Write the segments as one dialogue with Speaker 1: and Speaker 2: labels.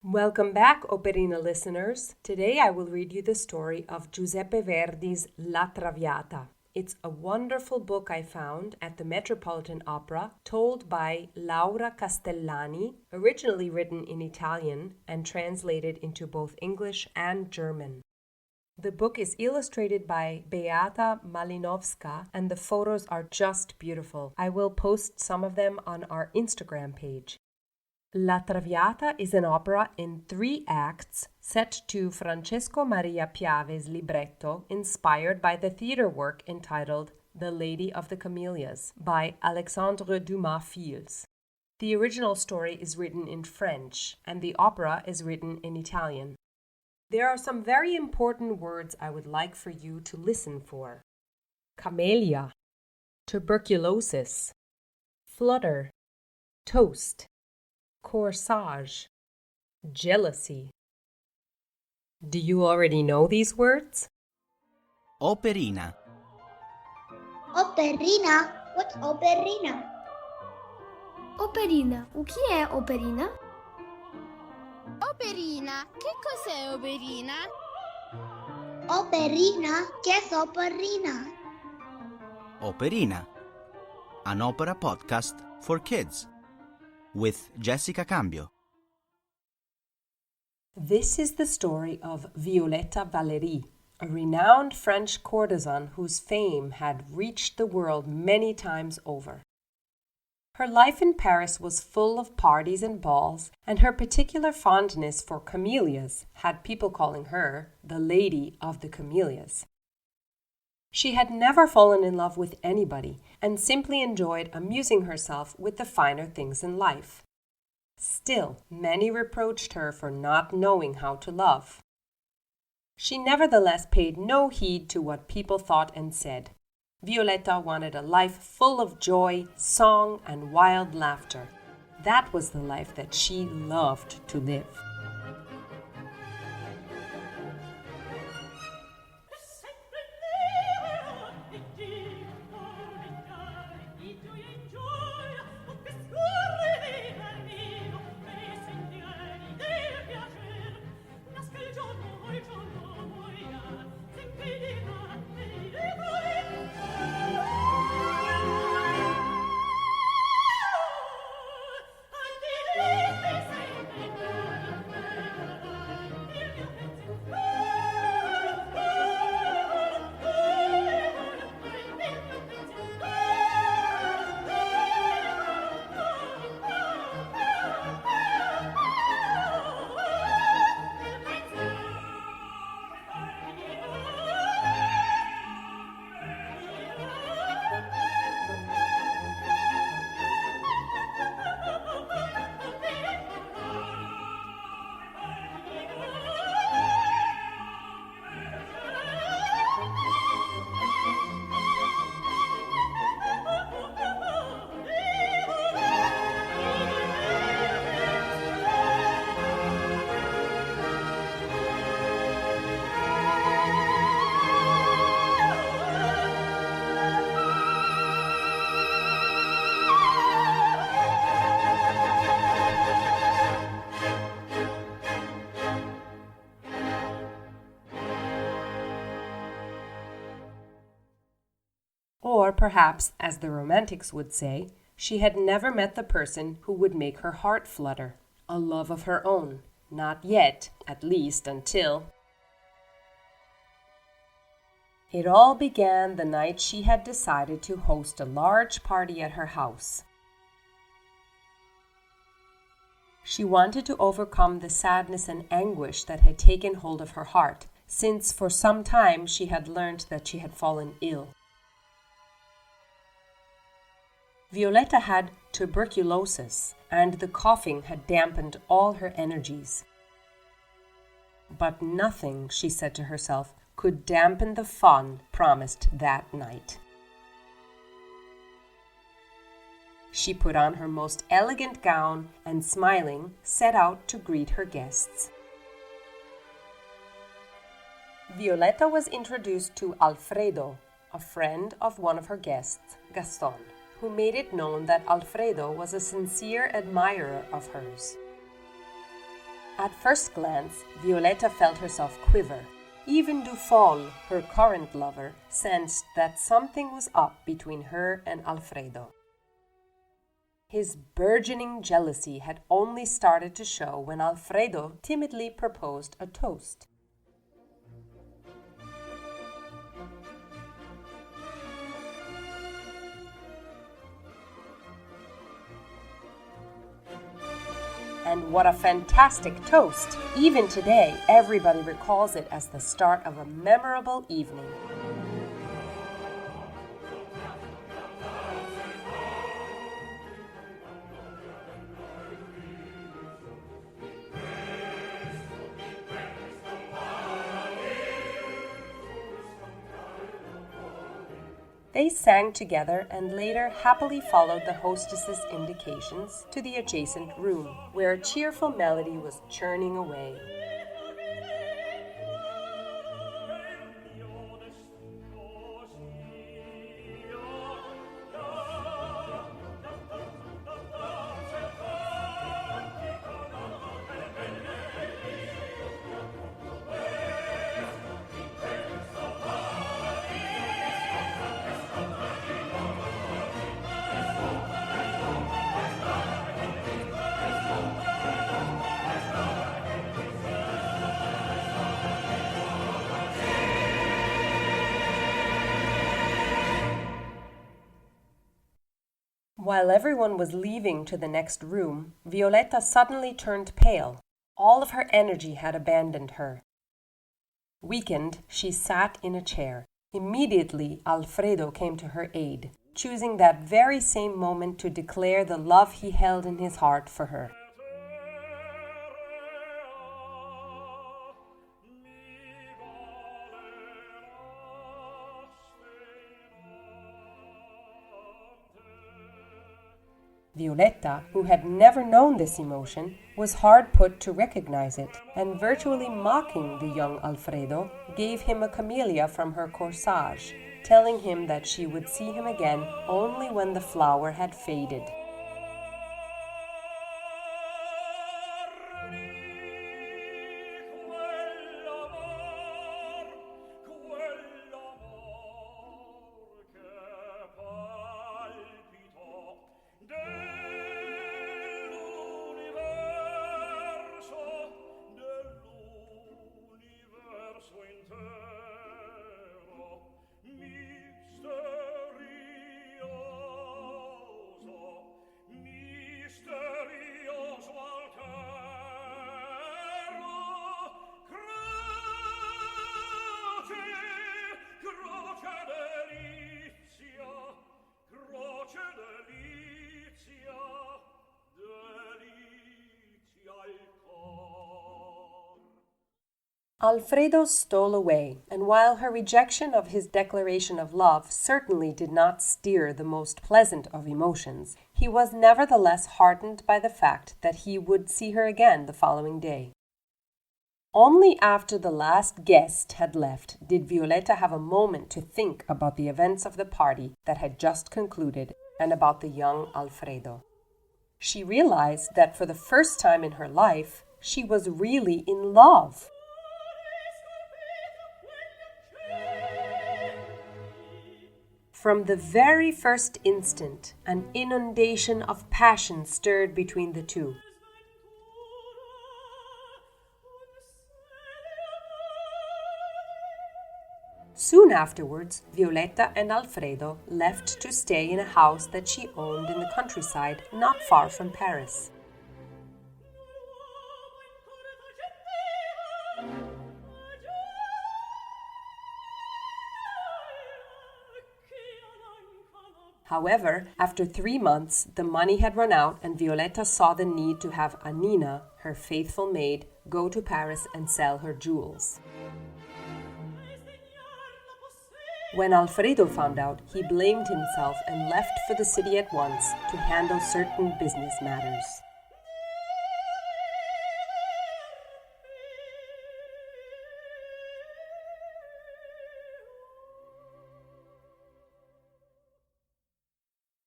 Speaker 1: Welcome back, Operina listeners. Today I will read you the story of Giuseppe Verdi's La Traviata. It's a wonderful book I found at the Metropolitan Opera, told by Laura Castellani, originally written in Italian and translated into both English and German. The book is illustrated by Beata Malinowska and the photos are just beautiful. I will post some of them on our Instagram page. La Traviata is an opera in 3 acts set to Francesco Maria Piave's libretto inspired by the theater work entitled The Lady of the Camellias by Alexandre Dumas Fils. The original story is written in French and the opera is written in Italian. There are some very important words I would like for you to listen for. Camellia, tuberculosis, flutter, toast, corsage, jealousy. Do you already know these words?
Speaker 2: Operina.
Speaker 3: Operina? What's Operina?
Speaker 4: Operina. O que é Operina?
Speaker 5: Operina, che cos'è Operina?
Speaker 3: Operina? Che è Operina?
Speaker 2: Operina, an opera podcast for kids with Jessica Cambio.
Speaker 1: This is the story of Violetta Valéry, a renowned French courtesan whose fame had reached the world many times over. Her life in Paris was full of parties and balls, and her particular fondness for camellias had people calling her the Lady of the Camellias. She had never fallen in love with anybody and simply enjoyed amusing herself with the finer things in life. Still, many reproached her for not knowing how to love. She nevertheless paid no heed to what people thought and said. Violetta wanted a life full of joy, song, and wild laughter. That was the life that she loved to live. Or perhaps, as the Romantics would say, she had never met the person who would make her heart flutter, a love of her own, not yet, at least until... It all began the night she had decided to host a large party at her house. She wanted to overcome the sadness and anguish that had taken hold of her heart, since for some time she had learned that she had fallen ill. Violetta had tuberculosis, and the coughing had dampened all her energies. But nothing, she said to herself, could dampen the fun promised that night. She put on her most elegant gown and, smiling, set out to greet her guests. Violetta was introduced to Alfredo, a friend of one of her guests, Gaston, who made it known that Alfredo was a sincere admirer of hers. At first glance, Violetta felt herself quiver. Even Dufol, her current lover, sensed that something was up between her and Alfredo. His burgeoning jealousy had only started to show when Alfredo timidly proposed a toast. And what a fantastic toast! Even today, everybody recalls it as the start of a memorable evening. They sang together and later happily followed the hostess's indications to the adjacent room, where a cheerful melody was churning away. While everyone was leaving to the next room, Violetta suddenly turned pale. All of her energy had abandoned her. Weakened, she sat in a chair. Immediately, Alfredo came to her aid, choosing that very same moment to declare the love he held in his heart for her. Violetta, who had never known this emotion, was hard put to recognize it, and virtually mocking the young Alfredo, gave him a camellia from her corsage, telling him that she would see him again only when the flower had faded. Alfredo stole away, and while her rejection of his declaration of love certainly did not stir the most pleasant of emotions, he was nevertheless heartened by the fact that he would see her again the following day. Only after the last guest had left did Violetta have a moment to think about the events of the party that had just concluded and about the young Alfredo. She realized that for the first time in her life, she was really in love. From the very first instant, an inundation of passion stirred between the two. Soon afterwards, Violetta and Alfredo left to stay in a house that she owned in the countryside not far from Paris. However, after 3 months, the money had run out and Violetta saw the need to have Annina, her faithful maid, go to Paris and sell her jewels. When Alfredo found out, he blamed himself and left for the city at once to handle certain business matters.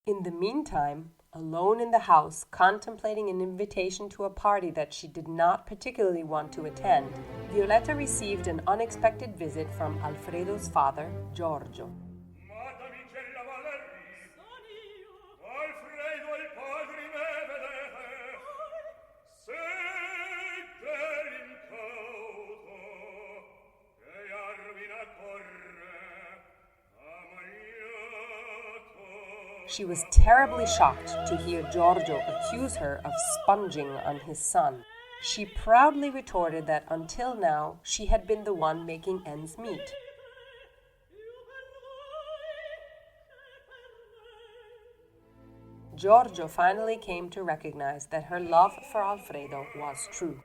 Speaker 1: In the meantime, Alone in the house, contemplating an invitation to a party that she did not particularly want to attend, Violetta received an unexpected visit from Alfredo's father, Giorgio. She was terribly shocked to hear Giorgio accuse her of sponging on his son. She proudly retorted that until now she had been the one making ends meet. Giorgio finally came to recognize that her love for Alfredo was true.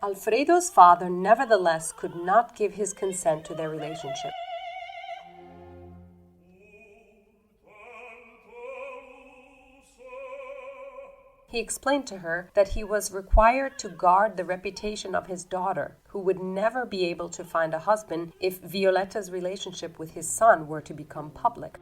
Speaker 1: Alfredo's father nevertheless could not give his consent to their relationship. He explained to her that he was required to guard the reputation of his daughter, who would never be able to find a husband if Violetta's relationship with his son were to become public.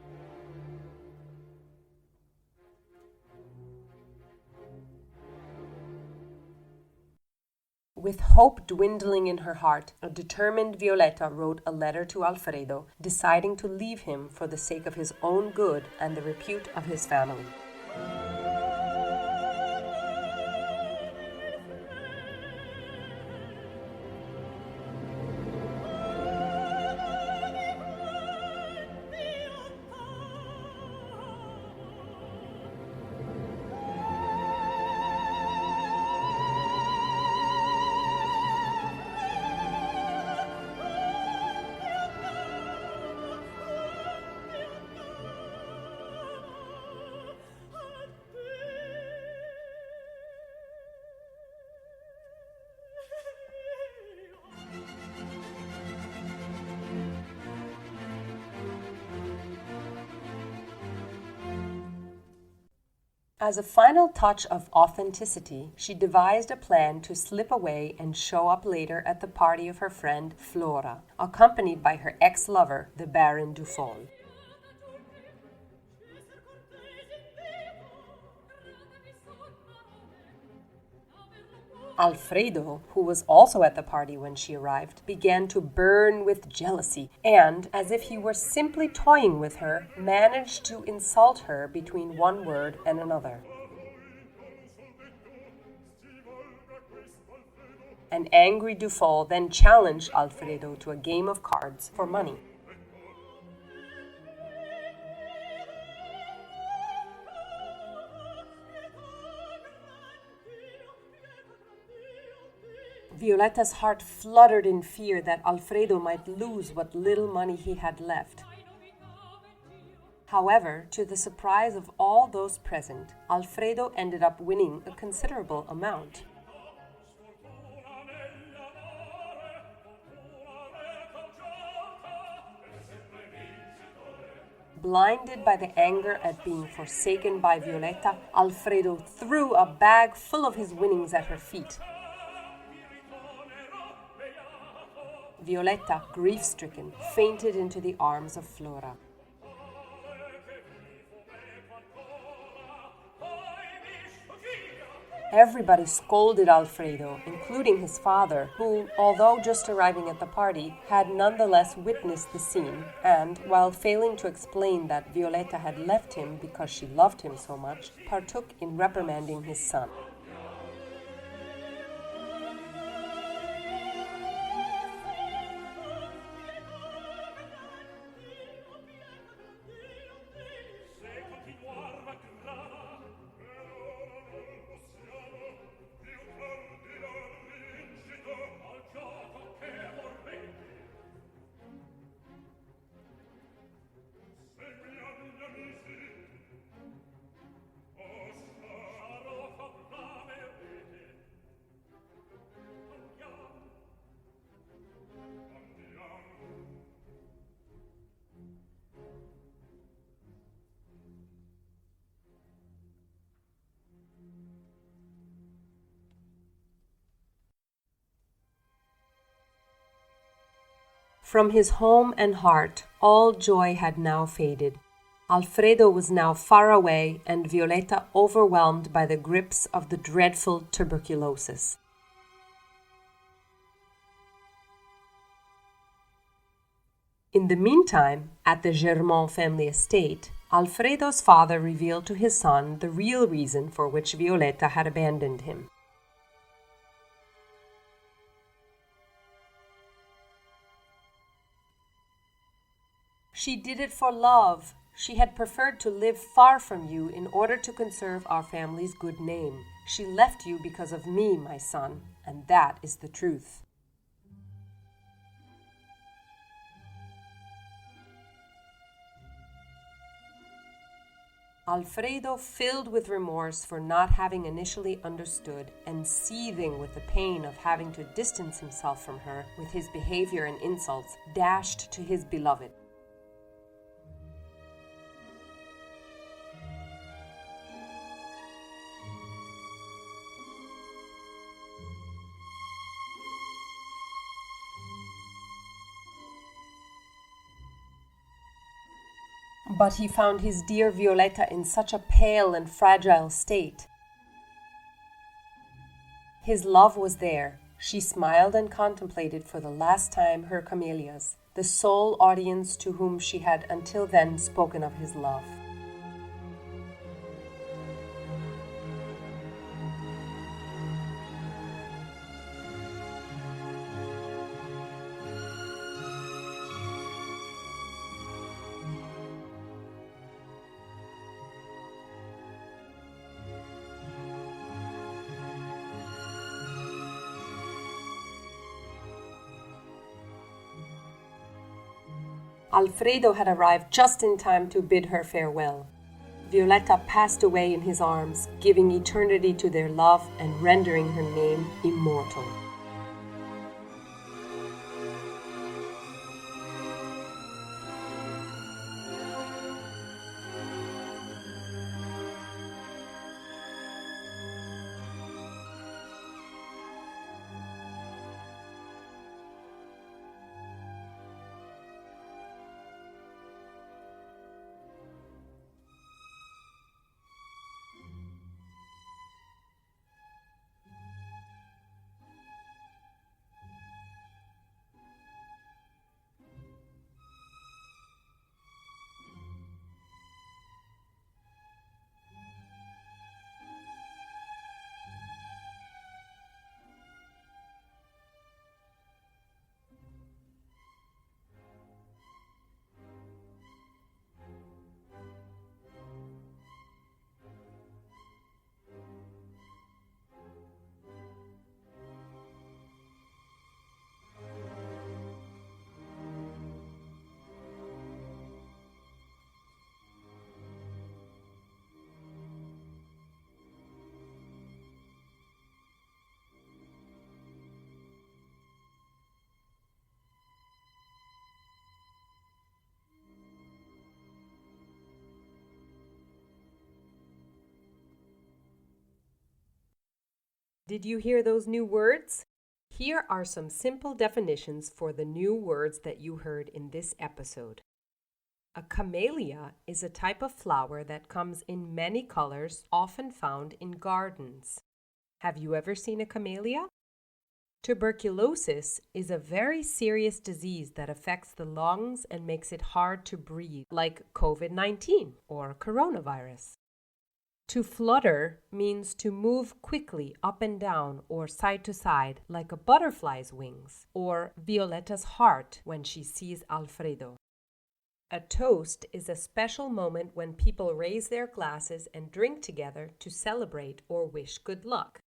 Speaker 1: With hope dwindling in her heart, a determined Violetta wrote a letter to Alfredo, deciding to leave him for the sake of his own good and the repute of his family. As a final touch of authenticity, she devised a plan to slip away and show up later at the party of her friend Flora, accompanied by her ex-lover, the Baron Dufault. Alfredo, who was also at the party when she arrived, began to burn with jealousy and, as if he were simply toying with her, managed to insult her between one word and another. An angry Dufault then challenged Alfredo to a game of cards for money. Violetta's heart fluttered in fear that Alfredo might lose what little money he had left. However, to the surprise of all those present, Alfredo ended up winning a considerable amount. Blinded by the anger at being forsaken by Violetta, Alfredo threw a bag full of his winnings at her feet. Violetta, grief-stricken, fainted into the arms of Flora. Everybody scolded Alfredo, including his father, who, although just arriving at the party, had nonetheless witnessed the scene, and, while failing to explain that Violetta had left him because she loved him so much, partook in reprimanding his son. From his home and heart, all joy had now faded. Alfredo was now far away and Violetta overwhelmed by the grips of the dreadful tuberculosis. In the meantime, at the Germont family estate, Alfredo's father revealed to his son the real reason for which Violetta had abandoned him. She did it for love. She had preferred to live far from you in order to conserve our family's good name. She left you because of me, my son, and that is the truth. Alfredo, filled with remorse for not having initially understood and seething with the pain of having to distance himself from her with his behavior and insults, dashed to his beloved. But he found his dear Violetta in such a pale and fragile state. His love was there. She smiled and contemplated for the last time her camellias, the sole audience to whom she had until then spoken of his love. Alfredo had arrived just in time to bid her farewell. Violetta passed away in his arms, giving eternity to their love and rendering her name immortal. Did you hear those new words? Here are some simple definitions for the new words that you heard in this episode. A camellia is a type of flower that comes in many colors, often found in gardens. Have you ever seen a camellia? Tuberculosis is a very serious disease that affects the lungs and makes it hard to breathe, like COVID-19 or coronavirus. To flutter means to move quickly up and down or side to side like a butterfly's wings, or Violetta's heart when she sees Alfredo. A toast is a special moment when people raise their glasses and drink together to celebrate or wish good luck.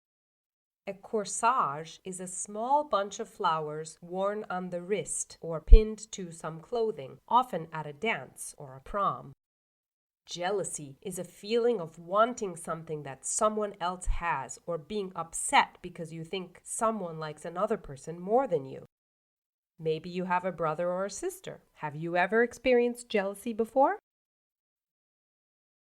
Speaker 1: A corsage is a small bunch of flowers worn on the wrist or pinned to some clothing, often at a dance or a prom. Jealousy is a feeling of wanting something that someone else has or being upset because you think someone likes another person more than you. Maybe you have a brother or a sister. Have you ever experienced jealousy before?